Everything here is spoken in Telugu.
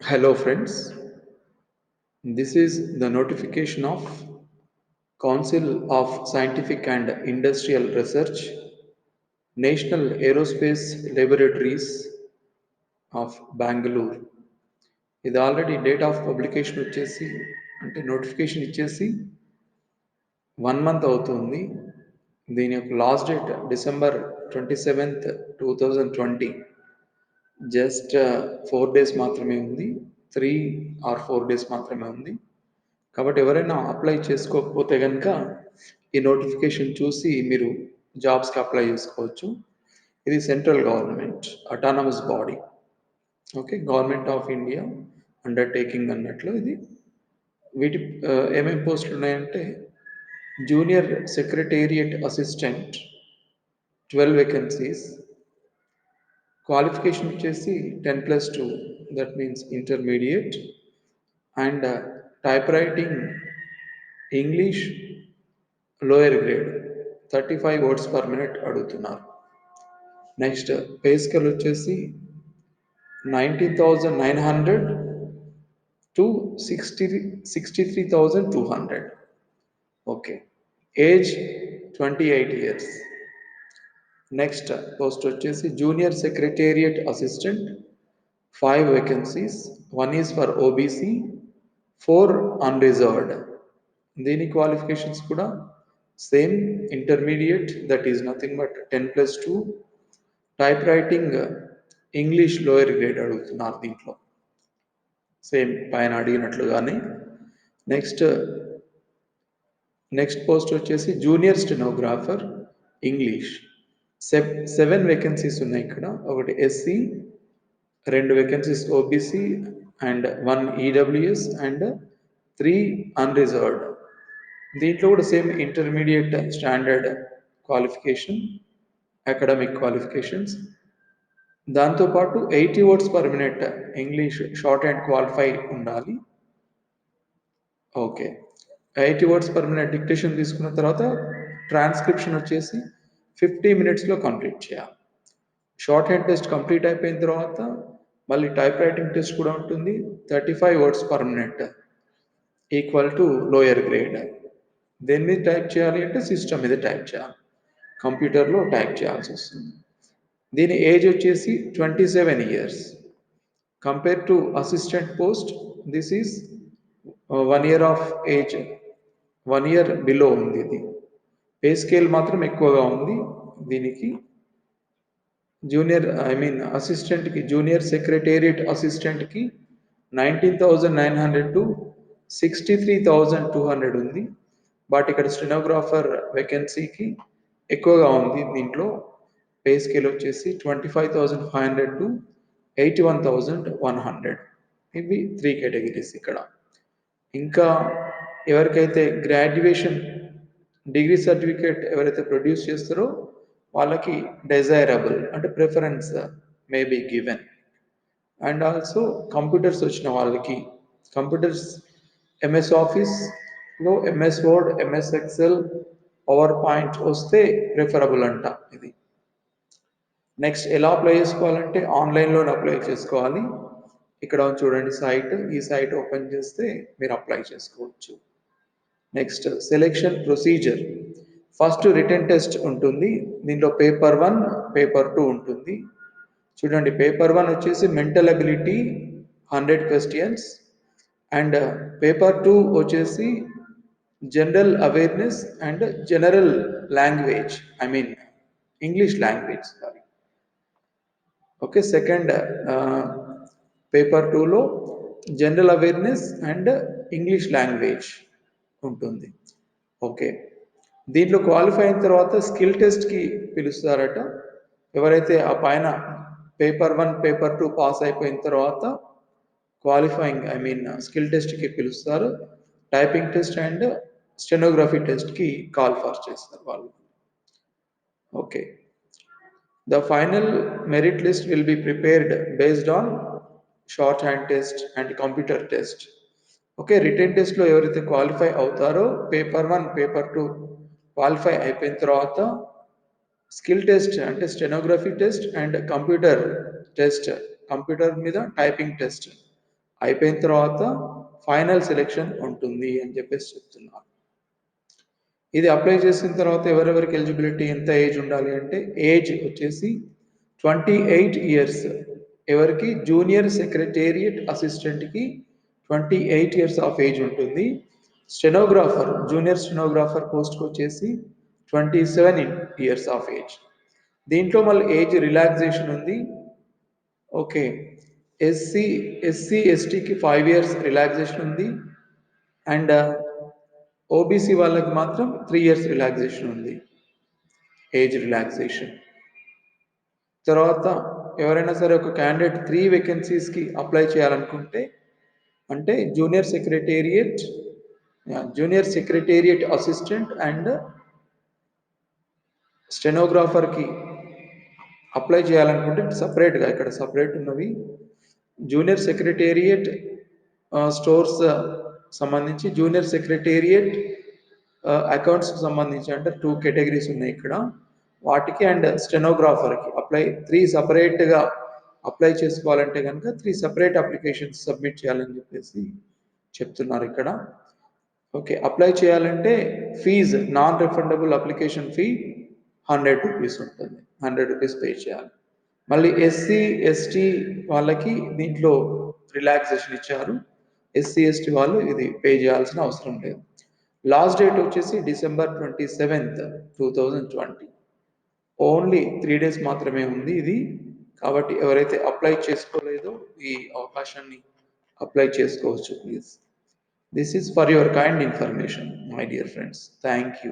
Hello, friends. This is the notification of Council of Scientific and Industrial Research, National Aerospace Laboratories of Bangalore. ఇది ఆల్రెడీ డేట్ ఆఫ్ పబ్లికేషన్ వచ్చేసి అంటే నోటిఫికేషన్ ఇచ్చేసి 1 మంత్ అవుతుంది. దీని యొక్క last date December 27th 2020. Just 4 days మాత్రమే ఉంది. 3 or 4 days మాత్రమే ఉంది. కాబట్టి ఎవరైనా అప్లై చేసుకోకపోతే కనుక ఈ నోటిఫికేషన్ చూసి మీరు జాబ్స్కి అప్లై చేసుకోవచ్చు. ఇది central government autonomous body. Okay, government of India undertaking అన్నట్లు ఇది. వీటి ఏమేమి పోస్టులు ఉన్నాయంటే junior secretariat assistant 12 vacancies. Qualification వచ్చేసి 10+2, that means intermediate. And type writing English lower grade 35 words per minute అడుగుతున్నారు. నెక్స్ట్ పే స్కేల్ వచ్చేసి 19,900 to 63,200. Okay, age 28 years. Next post వచ్చేసి junior secretariat assistant 5 vacancies. 1 is for OBC, 4 unreserved. దీని క్వాలిఫికేషన్స్ కూడా same intermediate, that is nothing but 10+2. Type writing English lower grade అడుగుతున్నారు దీంట్లో, సేమ్ పైన అడిగినట్లుగానే. నెక్స్ట్ పోస్ట్ వచ్చేసి జూనియర్ స్టెనోగ్రాఫర్ ఇంగ్లీష్. 7 వేకెన్సీస్ ఉన్నాయి ఇక్కడ. ఒకటి SC, 2 vacancies OBC and 1 EWS and 3 unreserved. దీంట్లో కూడా same intermediate standard qualification, academic qualifications. దాంతోపాటు 80 words per minute English short and qualify ఉండాలి. Okay, 80 words per minute dictation తీసుకున్న తర్వాత ట్రాన్స్క్రిప్షన్ వచ్చేసి 50 మినిట్స్లో కంప్లీట్ చేయాలి. షార్ట్ హ్యాండ్ టెస్ట్ కంప్లీట్ అయిపోయిన తర్వాత మళ్ళీ టైప్ రైటింగ్ టెస్ట్ కూడా ఉంటుంది. 35 words per minute equal to lower grade. దేని మీద టైప్ చేయాలి అంటే సిస్టమ్ మీద టైప్ చేయాలి, కంప్యూటర్లో టైప్ చేయాల్సి వస్తుంది. దీని ఏజ్ వచ్చేసి 27 years. Compare to assistant post, this is 1 year of age, 1 year below ఉంది. ఇది పే స్కేల్ మాత్రం ఎక్కువగా ఉంది దీనికి. అసిస్టెంట్కి జూనియర్ సెక్రటేరియట్ అసిస్టెంట్కి 19,900 to 63,200 ఉంది. బట్ ఇక్కడ స్టెనోగ్రాఫర్ వేకెన్సీకి ఎక్కువగా ఉంది. దీంట్లో పే స్కేల్ వచ్చేసి 25,500 to 81,100. ఇవి 3 కేటగిరీస్ ఇక్కడ. ఇంకా ఎవరికైతే గ్రాడ్యుయేషన్ డిగ్రీ సర్టిఫికేట్ ఎవరైతే ప్రొడ్యూస్ చేస్తారో వాళ్ళకి డెజైరబుల్ అంటే preference may be given. And also computers వచ్చిన వాళ్ళకి కంప్యూటర్స్ ఎంఎస్ ఆఫీస్లో MS word, MS excel, power point వస్తే ప్రిఫరబుల్ అంట ఇది. నెక్స్ట్ ఎలా అప్లై చేసుకోవాలంటే ఆన్లైన్లోనే అప్లై చేసుకోవాలి. ఇక్కడ చూడండి సైట్, ఈ సైట్ ఓపెన్ చేస్తే మీరు అప్లై చేసుకోవచ్చు. Next selection procedure. First written test ఉంటుంది. దీంట్లో పేపర్ 1, పేపర్ 2 ఉంటుంది. చూడండి పేపర్ 1 వచ్చేసి mental ability 100 questions and paper 2 వచ్చేసి general awareness and general language, English language. Okay, second paper 2లో general awareness and English language ఉంటుంది. ఓకే, దీంట్లో క్వాలిఫై అయిన తర్వాత స్కిల్ టెస్ట్కి పిలుస్తారట. ఎవరైతే ఆ పైన పేపర్ 1, పేపర్ 2 పాస్ అయిపోయిన తర్వాత క్వాలిఫైయింగ్ స్కిల్ టెస్ట్కి పిలుస్తారు. టైపింగ్ టెస్ట్ అండ్ స్టెనోగ్రఫీ టెస్ట్కి కాల్ ఫర్ చేస్తారు వాళ్ళు. Okay, the final merit list will be prepared based on shorthand test and computer test. Okay, written టెస్ట్లో ఎవరైతే క్వాలిఫై అవుతారో పేపర్ 1, పేపర్ 2 క్వాలిఫై అయిపోయిన తర్వాత స్కిల్ టెస్ట్ అంటే stenography test and computer test, computer మీద టైపింగ్ టెస్ట్ అయిపోయిన తర్వాత ఫైనల్ సెలెక్షన్ ఉంటుంది అని చెప్పేసి చెప్తున్నారు. ఇది అప్లై చేసిన తర్వాత ఎవరెవరికి ఎలిజిబిలిటీ ఎంత ఏజ్ ఉండాలి అంటే ఏజ్ వచ్చేసి 28 ఇయర్స్. ఎవరికి? జూనియర్ సెక్రటేరియట్ అసిస్టెంట్కి 28 ఇయర్స్ ఆఫ్ ఏజ్ ఉంటుంది. స్టెనోగ్రాఫర్, జూనియర్ స్టెనోగ్రాఫర్ పోస్ట్కి వచ్చేసి 27 ఇయర్స్ ఆఫ్ ఏజ్. దీంట్లో మళ్ళీ ఏజ్ రిలాక్సేషన్ ఉంది. ఓకే, ఎస్సీ ఎస్టీకి 5 ఇయర్స్ రిలాక్సేషన్ ఉంది. అండ్ ఓబీసీ వాళ్ళకి మాత్రం 3 ఇయర్స్ రిలాక్సేషన్ ఉంది, ఏజ్ రిలాక్సేషన్. తర్వాత ఎవరైనా సరే ఒక క్యాండిడేట్ 3 వేకెన్సీస్కి అప్లై చేయాలనుకుంటే, అంటే జూనియర్ సెక్రటేరియట్ అసిస్టెంట్ అండ్ స్టెనోగ్రాఫర్కి అప్లై చేయాలనుకుంటే సపరేట్గా ఇక్కడ సపరేట్ ఉన్నవి. జూనియర్ సెక్రటేరియట్ స్టోర్స్ సంబంధించి, జూనియర్ సెక్రటేరియట్ అకౌంట్స్కి సంబంధించి అంటే 2 కేటగిరీస్ ఉన్నాయి ఇక్కడ వాటికి. అండ్ స్టెనోగ్రాఫర్కి త్రీ సపరేట్గా అప్లై చేసుకోవాలంటే కనుక 3 సెపరేట్ అప్లికేషన్స్ సబ్మిట్ చేయాలని చెప్పేసి చెప్తున్నారు ఇక్కడ. ఓకే, అప్లై చేయాలంటే fee, non refundable application fee 100 rupees ఉంటుంది, 100 రూపీస్ పే చేయాలి. మళ్ళీ ఎస్సీ ఎస్టీ వాళ్ళకి దీంట్లో రిలాక్సేషన్ ఇచ్చారు. ఎస్సీ ఎస్టీ వాళ్ళు ఇది పే చేయాల్సిన అవసరం లేదు. లాస్ట్ డేట్ వచ్చేసి December 27th, 2020. ఓన్లీ 3 days మాత్రమే ఉంది ఇది. కాబట్టి ఎవరైతే అప్లై చేసుకోలేదో ఈ అవకాశాన్ని అప్లై చేసుకోవచ్చు please. This is for your kind information my dear friends. Thank you.